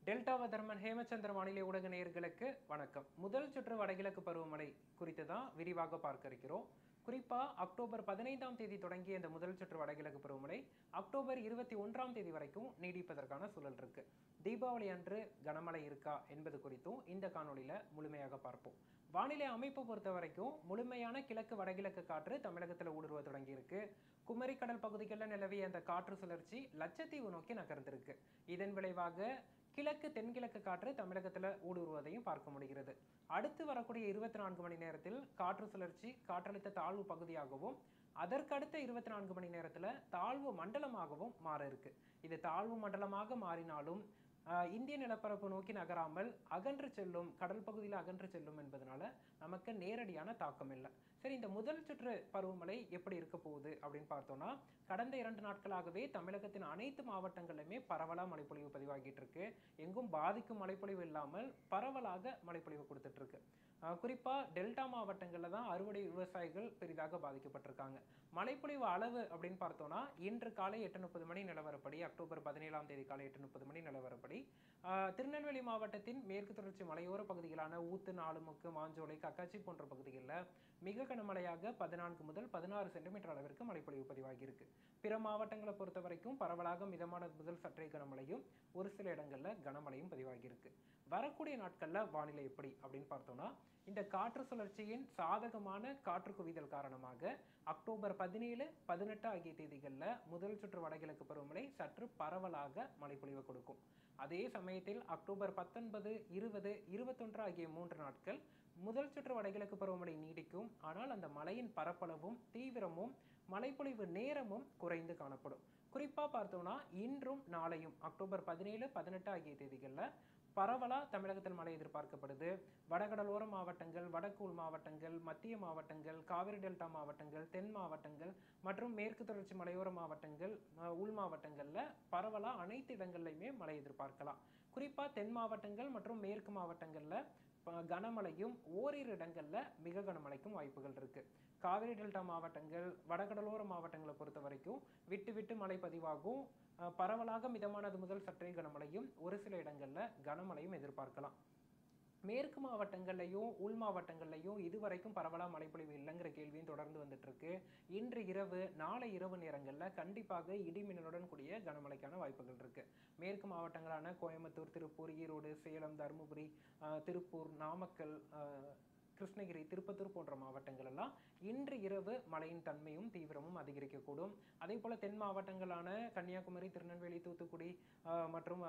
Delta weatherman Hemachandra வானிலை ஊடக நேயர்களுக்கு வணக்கம். முதல் சுற்று வடகிழக்கு பருவமழை குறித்து தான் விரிவாக பார்க்க இருக்கிறோம். குறிப்பா அக்டோபர் 15ஆம் தேதி தொடங்கிய இந்த முதல் சுற்று வடகிழக்கு பருவமழை அக்டோபர் 21ஆம் தேதி வரைக்கும் நீடிப்பதற்கான சூழல் இருக்கு. தீபாவளி அன்று கனமழை இருக்கா என்பது குறித்தும் இந்த காணொளியில முழுமையாக பார்ப்போம். வானிலை அமைப்பு பொறுத்த வரைக்கும் முழுமையான கிழக்கு வடகிழக்கு காற்று தமிழகத்தில் ஊடுருவ தொடங்கி இருக்கு. குமரி கடல் பகுதிகளில் நிலவிய அந்த காற்று சுழற்சி லட்சத்தீவு நோக்கி நகர்ந்திருக்கு. இதன் விளைவாக கிழக்கு தென்கிழக்கு காற்று தமிழகத்தில் ஊடுருவதையும் பார்க்க முடிகிறது. அடுத்து வரக்கூடிய 24 மணி நேரத்தில் காற்று சுழற்சி காற்றழுத்த தாழ்வு பகுதியாகவும் அதற்கடுத்த 24 மணி நேரத்தில் தாழ்வு மண்டலமாகவும் மாற இருக்கு. இது தாழ்வு மண்டலமாக மாறினாலும் இந்திய நிலப்பரப்பு நோக்கி நகராமல் அகன்று செல்லும், கடல் பகுதியில் அகன்று செல்லும் என்பதனால நமக்கு நேரடியான தாக்கம் இல்லை. சரி, இந்த முதல் சுற்று பருவமழை எப்படி இருக்க போகுது அப்படின்னு பார்த்தோம்னா, கடந்த 2 நாட்களாகவே தமிழகத்தின் அனைத்து மாவட்டங்களிலுமே பரவலாக மழைப்பொழிவு பதிவாகிட்டு இருக்கு. எங்கும் பாதிக்கும் மழைப்பொழிவு இல்லாமல் பரவலாக மழைப்பொழிவு கொடுத்துட்டு இருக்கு. குறிப்பா டெல்டா மாவட்டங்கள்ல தான் அறுவடை விவசாயிகள் பெரிதாக பாதிக்கப்பட்டிருக்காங்க. மழைப்பொழிவு அளவு அப்படின்னு பார்த்தோம்னா, இன்று காலை 8:30 மணி நிலவரப்படி, அக்டோபர் 17ஆம் தேதி காலை 8:30 மணி நிலவரப்படி திருநெல்வேலி மாவட்டத்தின் மேற்கு தொடர்ச்சி மலையோர பகுதிகளான ஊத்து, நாலுமுக்கு, மாஞ்சோலை, கக்காச்சி போன்ற பகுதிகளில் மிக கனமழையாக 14 முதல் 16 சென்டிமீட்டர் அளவிற்கு மழைப்பொழிவு பதிவாகி இருக்கு. பிற மாவட்டங்களை பொறுத்த வரைக்கும் பரவலாக மிதமான முதல் சற்றே கனமழையும் ஒரு சில இடங்கள்ல கனமழையும் பதிவாகி இருக்கு. வரக்கூடிய நாட்கள்ல வானிலை எப்படி அப்படின்னு பார்த்தோம்னா, இந்த காற்று சுழற்சியின் சாதகமான காற்று குவிதல் காரணமாக அக்டோபர் 17, 18 ஆகிய தேதிகளில் முதல் சுற்று வடகிழக்கு பருவமழை சற்று பரவலாக மழைப்பொழிவு கொடுக்கும். அதே சமயத்தில் அக்டோபர் 19, 20, 21 ஆகிய 3 நாட்கள் முதல் சுற்று வடகிழக்கு பருவமழை நீடிக்கும். ஆனால் அந்த மழையின் பரப்பளவும் தீவிரமும் மழைப்பொழிவு நேரமும் குறைந்து காணப்படும். குறிப்பா பார்த்தோம்னா, இன்றும் நாளையும் அக்டோபர் 17, 18 ஆகிய தேதிகளில் பரவலா தமிழகத்தில் மழை எதிர்பார்க்கப்படுது. வடகடலோர மாவட்டங்கள், வடக்கு உள் மாவட்டங்கள், மத்திய மாவட்டங்கள், காவிரி டெல்டா மாவட்டங்கள், தென் மாவட்டங்கள் மற்றும் மேற்கு தொடர்ச்சி மலையோர மாவட்டங்கள், உள் மாவட்டங்கள்ல பரவலா அனைத்து இடங்கள்லையுமே மழை எதிர்பார்க்கலாம். குறிப்பா தென் மாவட்டங்கள் மற்றும் மேற்கு மாவட்டங்கள்ல கனமழையும் ஓரிரு இடங்கள்ல மிக கனமழைக்கும் வாய்ப்புகள் இருக்கு. காவிரி டெல்டா மாவட்டங்கள், வடகடலோர மாவட்டங்களை பொறுத்த வரைக்கும் விட்டு விட்டு மழை பதிவாகும். பரவலாக மிதமானது முதல் சற்றே கனமழையும் ஒரு சில இடங்கள்ல கனமழையும் எதிர்பார்க்கலாம். மேற்கு மாவட்டங்கள்லையும் உள் மாவட்டங்கள்லையும் இதுவரைக்கும் பரவலாக மழைப்பொழிவு இல்லைங்கிற கேள்வியும் தொடர்ந்து வந்துட்டு இருக்கு. இன்று இரவு, நாளை இரவு நேரங்களில் கண்டிப்பாக இடிமின்னலுடன் கூடிய கனமழைக்கான வாய்ப்புகள் இருக்கு. மேற்கு மாவட்டங்களான கோயம்புத்தூர், திருப்பூர், ஈரோடு, சேலம், தருமபுரி, திருப்பூர், நாமக்கல், கிருஷ்ணகிரி, திருப்பத்தூர் போன்ற மாவட்டங்கள் எல்லாம் இன்று இரவு மழையின் தன்மையும் தீவிரமும் அதிகரிக்கக்கூடும். அதே போல தென் மாவட்டங்களான கன்னியாகுமரி, திருநெல்வேலி, தூத்துக்குடி மற்றும்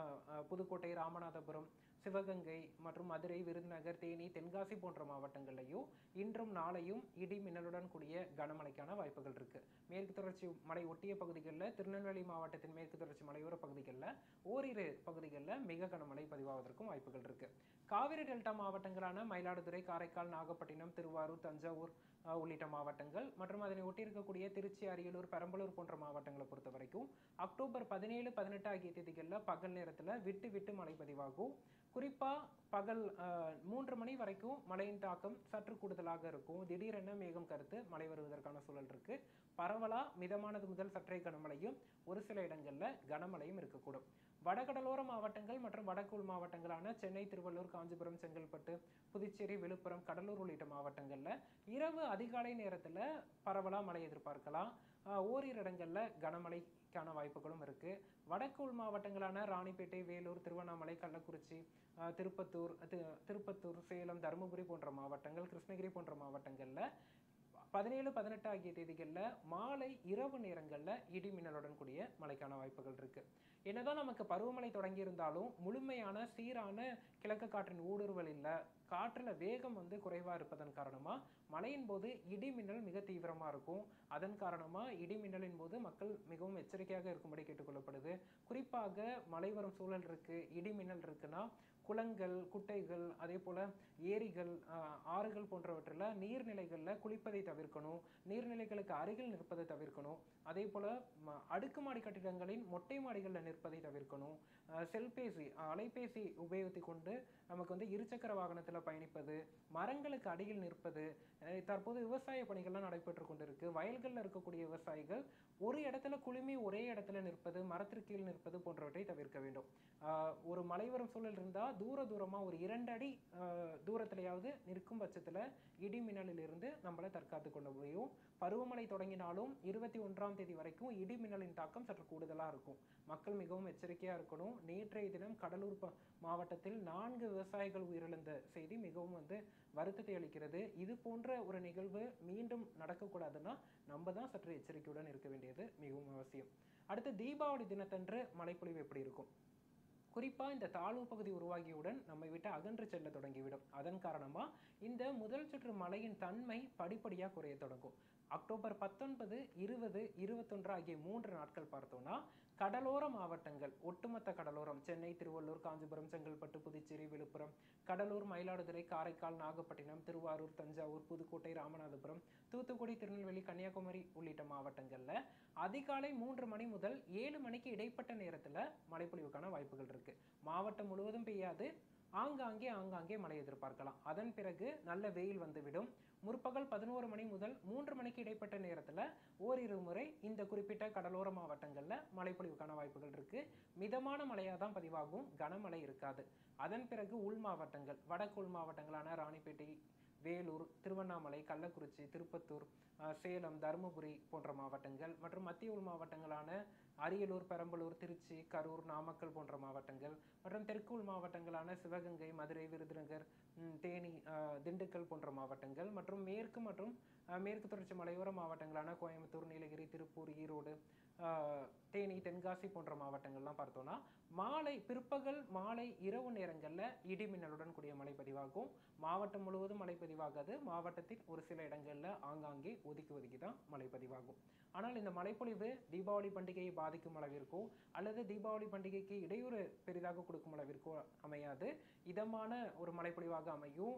புதுக்கோட்டை, ராமநாதபுரம், சிவகங்கை மற்றும் மதுரை, விருதுநகர், தேனி, தென்காசி போன்ற மாவட்டங்கள்லையும் இன்றும் நாளையும் இடி மின்னலுடன் கூடிய கனமழைக்கான வாய்ப்புகள் இருக்கு. மேற்கு தொடர்ச்சி மலை ஒட்டிய பகுதிகளில், திருநெல்வேலி மாவட்டத்தின் மேற்கு தொடர்ச்சி மலையோர பகுதிகளில் ஓரிரு பகுதிகளில் மிக கனமழை பதிவாவதற்கும் வாய்ப்புகள் இருக்கு. காவிரி டெல்டா மாவட்டங்களான மயிலாடுதுறை, காரைக்கால், நாகப்பட்டினம், திருவாரூர், தஞ்சாவூர் உள்ளிட்ட மாவட்டங்கள் மற்றும் அதனை ஒட்டியிருக்கக்கூடிய திருச்சி, அரியலூர், பெரம்பலூர் போன்ற மாவட்டங்களை பொறுத்த வரைக்கும் அக்டோபர் 17, 18 ஆகிய தேதிகளில் பகல் நேரத்தில் விட்டு விட்டு மழை பதிவாகும். குறிப்பா பகல் 3 மணி வரைக்கும் மழையின் தாக்கம் சற்று கூடுதலாக இருக்கும். திடீரென மேகம் கருத்து மழை வருவதற்கான சூழல் இருக்கு. பரவலா மிதமானது முதல் சற்றே கனமழையும் ஒரு சில இடங்கள்ல கனமழையும் இருக்கக்கூடும். வடகடலோர மாவட்டங்கள் மற்றும் வடக்கு உள் மாவட்டங்களான சென்னை, திருவள்ளூர், காஞ்சிபுரம், செங்கல்பட்டு, புதுச்சேரி, விழுப்புரம், கடலூர் உள்ளிட்ட மாவட்டங்கள்ல இரவு அதிகாலை நேரத்துல பரவலா மழை எதிர்பார்க்கலாம். ஓரிரு இடங்கள்ல கனமழைக்கான வாய்ப்புகளும் இருக்கு. வடக்கு உள் மாவட்டங்களான ராணிப்பேட்டை, வேலூர், திருவண்ணாமலை, கள்ளக்குறிச்சி, திருப்பத்தூர், சேலம், தருமபுரி போன்ற மாவட்டங்கள், கிருஷ்ணகிரி போன்ற மாவட்டங்கள்ல 17, 18 ஆகிய தேதிகளில் மாலை இரவு நேரங்களில் இடி மின்னலுடன் கூடிய மழைக்கான வாய்ப்புகள் இருக்கு. என்னதான் நமக்கு பருவமழை தொடங்கி இருந்தாலும் முழுமையான சீரான கிழக்கு காற்றின் ஊடுருவல் இல்லை. காற்றுல வேகம் குறைவா இருப்பதன் காரணமா மழையின் போது இடி மின்னல் மிக தீவிரமா இருக்கும். அதன் காரணமா இடி மின்னலின் போது மக்கள் மிகவும் எச்சரிக்கையாக இருக்கும்படி கேட்டுக்கொள்ளப்படுது. குறிப்பாக மழை வரும் சூழல் இருக்கு, இடி மின்னல் இருக்குன்னா குளங்கள், குட்டைகள், அதே போல் ஏரிகள், ஆறுகள் போன்றவற்றில் நீர்நிலைகளில் குளிப்பதை தவிர்க்கணும். நீர்நிலைகளுக்கு அருகில் நிற்பதை தவிர்க்கணும். அதே போல் அடுக்குமாடி கட்டிடங்களின் மொட்டை மாடிகளில் நிற்பதை தவிர்க்கணும். செல்பேசி, அலைபேசி உபயோகித்து கொண்டு நமக்கு வந்து இருசக்கர வாகனத்தில் பயணிப்பது, மரங்களுக்கு அடியில் நிற்பது. தற்போது விவசாய பணிகள்லாம் நடைபெற்று கொண்டிருக்கு. வயல்களில் இருக்கக்கூடிய விவசாயிகள் ஒரு இடத்துல குழுமி ஒரே இடத்துல நிற்பது, மரத்திற்கு கீழ் நிற்பது போன்றவற்றை தவிர்க்க வேண்டும். ஒரு மலை வரும் சூழல் இருந்தால் தூரமாக ஒரு 2 அடி தூரத்திலேயாவது நிற்கும் பட்சத்தில் இடி மின்னலிலிருந்து நம்மளை தற்காத்து கொள்ள முடியும். பருவமழை தொடங்கினாலும் 21ஆம் தேதி வரைக்கும் இடி மின்னலின் தாக்கம் சற்று கூடுதலாக இருக்கும். மக்கள் மிகவும் எச்சரிக்கையாக இருக்கணும். நேற்றைய தினம் கடலூர் மாவட்டத்தில் 4 விவசாயிகள் உயிரிழந்த செய்தி மிகவும் வந்து வருத்தத்தை அளிக்கிறது. இது போன்ற ஒரு நிகழ்வு மீண்டும் நடக்கக்கூடாதுன்னா நம்ம தான் சற்று எச்சரிக்கையுடன் இருக்க வேண்டியது மிகவும் அவசியம். அடுத்து தீபாவளி தினத்தன்று மழைப்பொழிவு எப்படி இருக்கும்? குறிப்பாக இந்த தாழ்வு பகுதி உருவாகியவுடன் நம்மை விட்டு அகன்று செல்ல தொடங்கிவிடும். அதன் காரணமாக இந்த முதல் சுற்று மழையின் தன்மை படிப்படியாக குறைய தொடங்கும். அக்டோபர் 19, 20, 21 ஆகிய 3 நாட்கள் பார்த்தோம்னா கடலோர மாவட்டங்கள், ஒட்டுமொத்த கடலோரம், சென்னை, திருவள்ளூர், காஞ்சிபுரம், செங்கல்பட்டு, புதுச்சேரி, விழுப்புரம், கடலூர், மயிலாடுதுறை, காரைக்கால், நாகப்பட்டினம், திருவாரூர், தஞ்சாவூர், புதுக்கோட்டை, ராமநாதபுரம், தூத்துக்குடி, திருநெல்வேலி, கன்னியாகுமரி உள்ளிட்ட மாவட்டங்களில் அதிகாலை 3 மணி முதல் 7 மணிக்கு இடைப்பட்ட நேரத்தில் மழைப்பொழிவுக்கான வாய்ப்புகள் இருக்கு. மாவட்டம் முழுவதும் பெய்யாது, ஆங்காங்கே மழை எதிர்பார்க்கலாம். அதன் பிறகு நல்ல வெயில் வந்துவிடும். முற்பகல் 11 மணி முதல் 3 மணிக்கு இடைப்பட்ட நேரத்தில் ஓரிரு முறை இந்த குறிப்பிட்ட கடலோர மாவட்டங்களில் மழைப்பொழிவுக்கான வாய்ப்புகள் இருக்கு. மிதமான மழையாக தான் பதிவாகும், கனமழை இருக்காது. அதன் பிறகு உள் மாவட்டங்கள், வடக்கு உள் மாவட்டங்களான ராணிப்பேட்டை, வேலூர், திருவண்ணாமலை, கள்ளக்குறிச்சி, திருப்பத்தூர், சேலம், தருமபுரி போன்ற மாவட்டங்கள் மற்றும் மத்திய உள் மாவட்டங்களான அரியலூர், பெரம்பலூர், திருச்சி, கரூர், நாமக்கல் போன்ற மாவட்டங்கள் மற்றும் தெற்கு உள் மாவட்டங்களான சிவகங்கை, மதுரை, விருதுநகர், தேனி, திண்டுக்கல் போன்ற மாவட்டங்கள் மற்றும் மேற்கு தொடர்ச்சி மலையோர மாவட்டங்களான கோயம்புத்தூர், நீலகிரி, திருப்பூர், ஈரோடு, தேனி, தென்காசி போன்ற மாவட்டங்கள்லாம் பார்த்தோன்னா பிற்பகல், மாலை, இரவு நேரங்களில் இடி மின்னலுடன் கூடிய மழை பதிவாகும். மாவட்டம் முழுவதும் மழை பதிவாகாது. மாவட்டத்தில் ஒரு சில இடங்களில் ஆங்காங்கே ஒதுக்கி தான் மழை பதிவாகும். ஆனால் இந்த மழைப்பொழிவு தீபாவளி பண்டிகையை பாதிக்கும் அளவிற்கோ அல்லது தீபாவளி பண்டிகைக்கு இடையூறு பெரிதாக கொடுக்கும் அளவிற்கோ அமையாது. இதமான ஒரு மழைப்பொழிவாக அமையும்.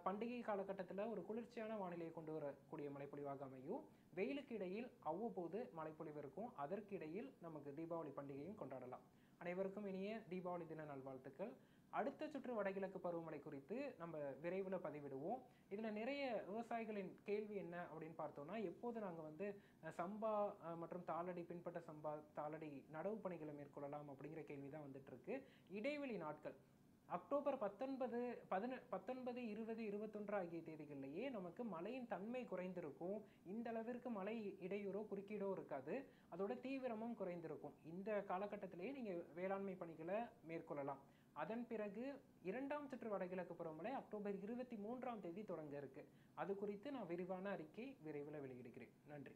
பண்டிகை காலகட்டத்தில் ஒரு குளிர்ச்சியான வானிலையை கொண்டு வரக்கூடிய மழைப்பொழிவாக அமையும். வெயிலுக்கு இடையில் அவ்வப்போது மழைப்பொழிவு இருக்கும். அதற்கு இடையில் நமக்கு தீபாவளி பண்டிகையும் கொண்டாடலாம். அனைவருக்கும் இனிய தீபாவளி தின நல்வாழ்த்துக்கள். அடுத்த சுற்று வடகிழக்கு பருவமழை குறித்து நம்ம விரைவில் பதிவிடுவோம். இதில் நிறைய விவசாயிகளின் கேள்வி என்ன அப்படின்னு பார்த்தோம்னா, எப்போது நாங்கள் வந்து சம்பா மற்றும் தாளடி, பின்பற்ற சம்பா, தாளடி நடவு பணிகளை மேற்கொள்ளலாம் அப்படிங்கிற கேள்வி தான் வந்துட்டு இருக்கு. இடைவெளி நாட்கள் அக்டோபர் 19, 20, 21 ஆகிய தேதிகளிலேயே நமக்கு மழையின் தன்மை குறைந்திருக்கும். இந்த அளவிற்கு மழை இடையூறோ குறுக்கீடோ இருக்காது. அதோட தீவிரமும் குறைந்திருக்கும். இந்த காலகட்டத்திலேயே நீங்கள் வேளாண்மை பணிகளை மேற்கொள்ளலாம். அதன் பிறகு 2ஆம் சுற்று வடகிழக்கு பருவமழை அக்டோபர் 23ஆம் தேதி தொடங்க இருக்கு. அது குறித்து நான் விரிவான அறிக்கை விரைவில் வெளியிடுகிறேன். நன்றி.